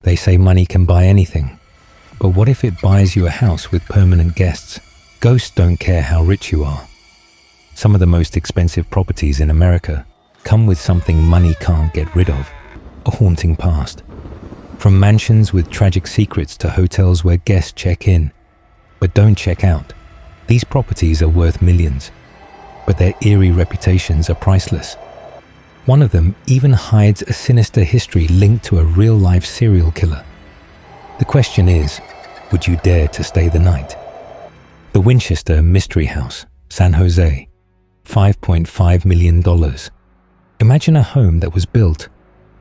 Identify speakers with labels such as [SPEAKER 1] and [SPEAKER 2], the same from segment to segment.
[SPEAKER 1] They say money can buy anything. But what if it buys you a house with permanent guests? Ghosts don't care how rich you are. Some of the most expensive properties in America come with something money can't get rid of, a haunting past. From mansions with tragic secrets to hotels where guests check in, but don't check out. These properties are worth millions, but their eerie reputations are priceless. One of them even hides a sinister history linked to a real-life serial killer. The question is, would you dare to stay the night? The Winchester Mystery House, San Jose, $5.5 million. Imagine a home that was built,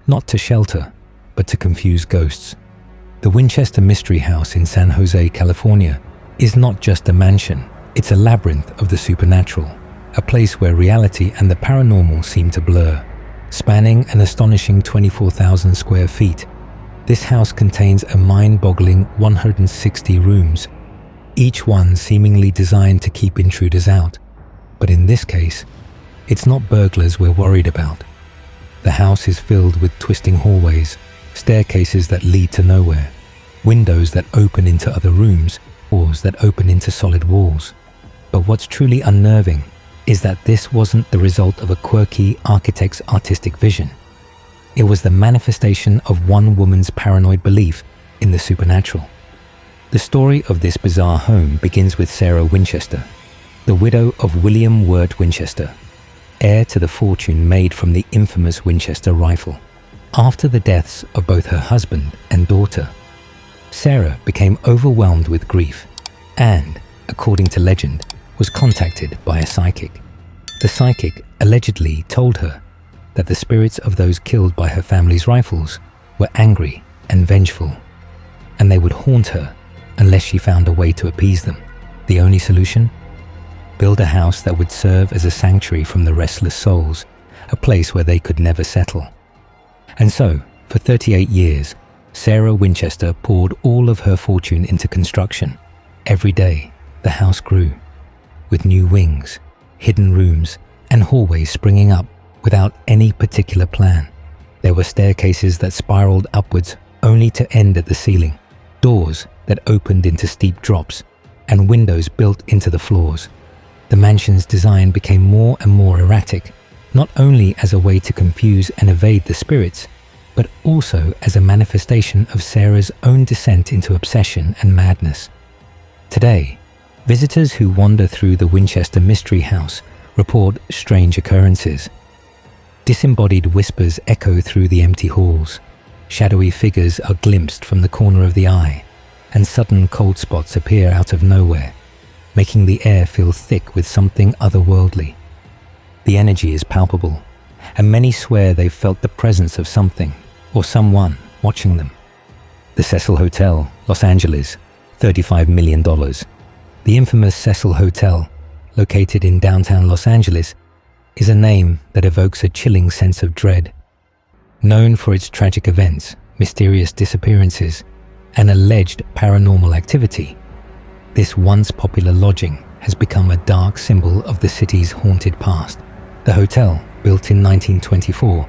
[SPEAKER 1] not to shelter, but to confuse ghosts. The Winchester Mystery House in San Jose, California, is not just a mansion, it's a labyrinth of the supernatural, a place where reality and the paranormal seem to blur. Spanning an astonishing 24,000 square feet, this house contains a mind-boggling 160 rooms, each one seemingly designed to keep intruders out. But in this case, it's not burglars we're worried about. The house is filled with twisting hallways, staircases that lead to nowhere, windows that open into other rooms, doors that open into solid walls. But what's truly unnerving is that this wasn't the result of a quirky architect's artistic vision. It was the manifestation of one woman's paranoid belief in the supernatural. The story of this bizarre home begins with Sarah Winchester, the widow of William Wirt Winchester, heir to the fortune made from the infamous Winchester rifle. After the deaths of both her husband and daughter, Sarah became overwhelmed with grief and, according to legend, was contacted by a psychic. The psychic allegedly told her that the spirits of those killed by her family's rifles were angry and vengeful, and they would haunt her unless she found a way to appease them. The only solution? Build a house that would serve as a sanctuary from the restless souls, a place where they could never settle. And so, for 38 years, Sarah Winchester poured all of her fortune into construction. Every day, the house grew, with new wings, hidden rooms, and hallways springing up without any particular plan. There were staircases that spiraled upwards only to end at the ceiling, doors that opened into steep drops, and windows built into the floors. The mansion's design became more and more erratic, not only as a way to confuse and evade the spirits, but also as a manifestation of Sarah's own descent into obsession and madness. Today, visitors who wander through the Winchester Mystery House report strange occurrences. Disembodied whispers echo through the empty halls. Shadowy figures are glimpsed from the corner of the eye, and sudden cold spots appear out of nowhere, making the air feel thick with something otherworldly. The energy is palpable, and many swear they've felt the presence of something or someone watching them. The Cecil Hotel, Los Angeles, $35 million. The infamous Cecil Hotel, located in downtown Los Angeles, is a name that evokes a chilling sense of dread. Known for its tragic events, mysterious disappearances, and alleged paranormal activity, this once popular lodging has become a dark symbol of the city's haunted past. The hotel, built in 1924,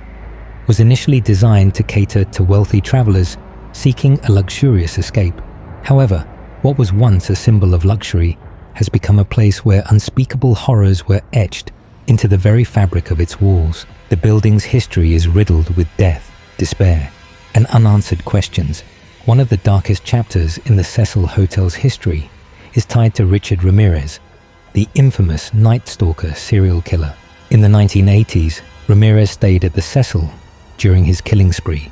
[SPEAKER 1] was initially designed to cater to wealthy travelers seeking a luxurious escape. However, what was once a symbol of luxury has become a place where unspeakable horrors were etched into the very fabric of its walls. The building's history is riddled with death, despair, and unanswered questions. One of the darkest chapters in the Cecil Hotel's history is tied to Richard Ramirez, the infamous Night Stalker serial killer. In the 1980s, Ramirez stayed at the Cecil during his killing spree,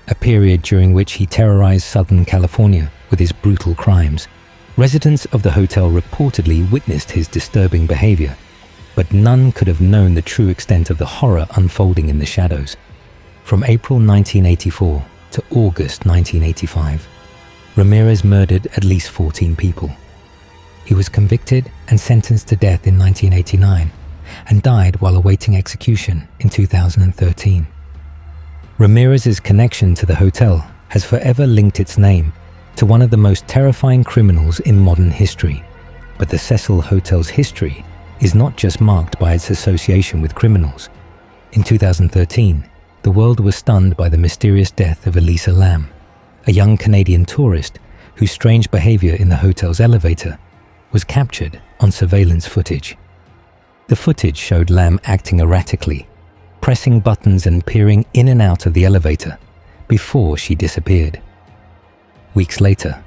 [SPEAKER 1] a period during which he terrorized Southern California with his brutal crimes. Residents of the hotel reportedly witnessed his disturbing behavior, but none could have known the true extent of the horror unfolding in the shadows. From April 1984 to August 1985, Ramirez murdered at least 14 people. He was convicted and sentenced to death in 1989 and died while awaiting execution in 2013. Ramirez's connection to the hotel has forever linked its name to one of the most terrifying criminals in modern history. But the Cecil Hotel's history is not just marked by its association with criminals. In 2013, the world was stunned by the mysterious death of Elisa Lam, a young Canadian tourist whose strange behavior in the hotel's elevator was captured on surveillance footage. The footage showed Lam acting erratically, pressing buttons and peering in and out of the elevator before she disappeared. Weeks later,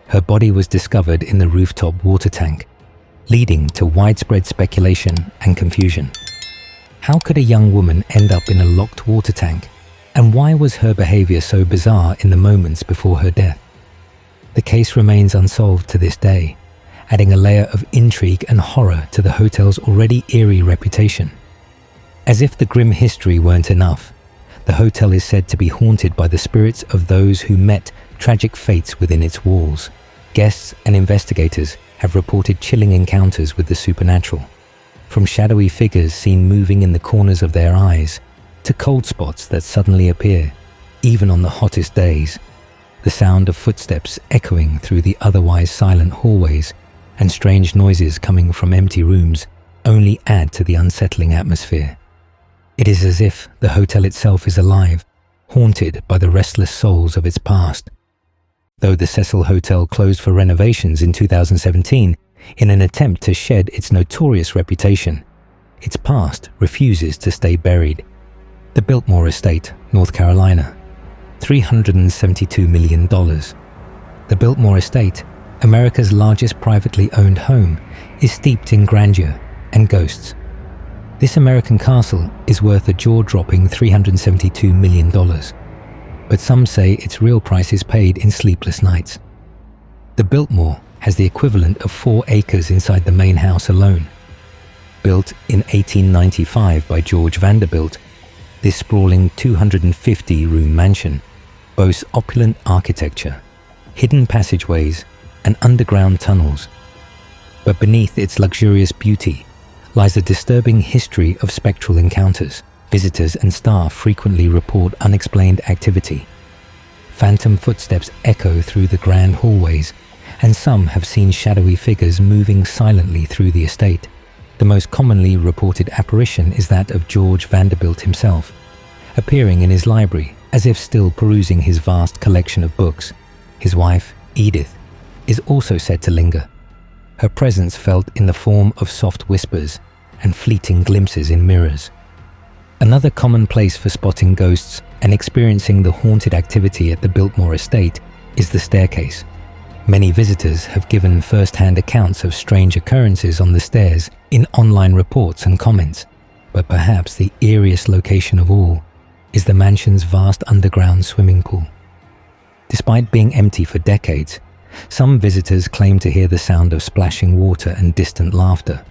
[SPEAKER 1] her body was discovered in the rooftop water tank, leading to widespread speculation and confusion. How could a young woman end up in a locked water tank, and why was her behavior so bizarre in the moments before her death? The case remains unsolved to this day, adding a layer of intrigue and horror to the hotel's already eerie reputation. As if the grim history weren't enough, the hotel is said to be haunted by the spirits of those who met tragic fates within its walls. Guests and investigators have reported chilling encounters with the supernatural, from shadowy figures seen moving in the corners of their eyes to cold spots that suddenly appear, even on the hottest days. The sound of footsteps echoing through the otherwise silent hallways and strange noises coming from empty rooms only add to the unsettling atmosphere. It is as if the hotel itself is alive, haunted by the restless souls of its past. Though the Cecil Hotel closed for renovations in 2017 in an attempt to shed its notorious reputation, its past refuses to stay buried. The Biltmore Estate, North Carolina, $372 million. The Biltmore Estate, America's largest privately owned home, is steeped in grandeur and ghosts. This American castle is worth a jaw-dropping $372 million, but some say its real price is paid in sleepless nights. The Biltmore has the equivalent of 4 acres inside the main house alone. Built in 1895 by George Vanderbilt, this sprawling 250-room mansion boasts opulent architecture, hidden passageways, and underground tunnels. But beneath its luxurious beauty lies a disturbing history of spectral encounters. Visitors and staff frequently report unexplained activity. Phantom footsteps echo through the grand hallways, and some have seen shadowy figures moving silently through the estate. The most commonly reported apparition is that of George Vanderbilt himself, appearing in his library as if still perusing his vast collection of books. His wife, Edith, is also said to linger, her presence felt in the form of soft whispers and fleeting glimpses in mirrors. Another common place for spotting ghosts and experiencing the haunted activity at the Biltmore Estate is the staircase. Many visitors have given first-hand accounts of strange occurrences on the stairs in online reports and comments, but perhaps the eeriest location of all is the mansion's vast underground swimming pool. Despite being empty for decades, some visitors claim to hear the sound of splashing water and distant laughter,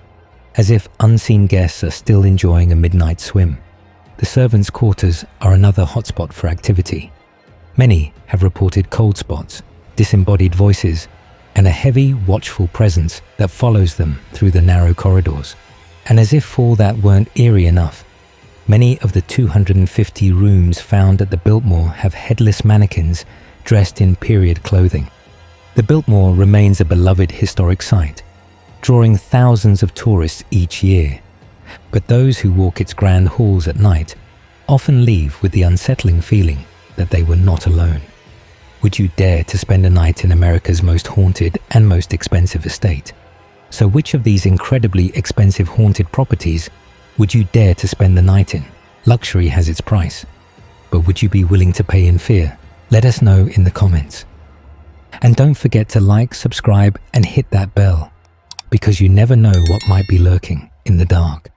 [SPEAKER 1] as if unseen guests are still enjoying a midnight swim. The servants' quarters are another hotspot for activity. Many have reported cold spots, disembodied voices, and a heavy, watchful presence that follows them through the narrow corridors. And as if all that weren't eerie enough, many of the 250 rooms found at the Biltmore have headless mannequins dressed in period clothing. The Biltmore remains a beloved historic site, drawing thousands of tourists each year. But those who walk its grand halls at night often leave with the unsettling feeling that they were not alone. Would you dare to spend a night in America's most haunted and most expensive estate? So which of these incredibly expensive haunted properties would you dare to spend the night in? Luxury has its price, but would you be willing to pay in fear? Let us know in the comments. And don't forget to like, subscribe, and hit that bell, because you never know what might be lurking in the dark.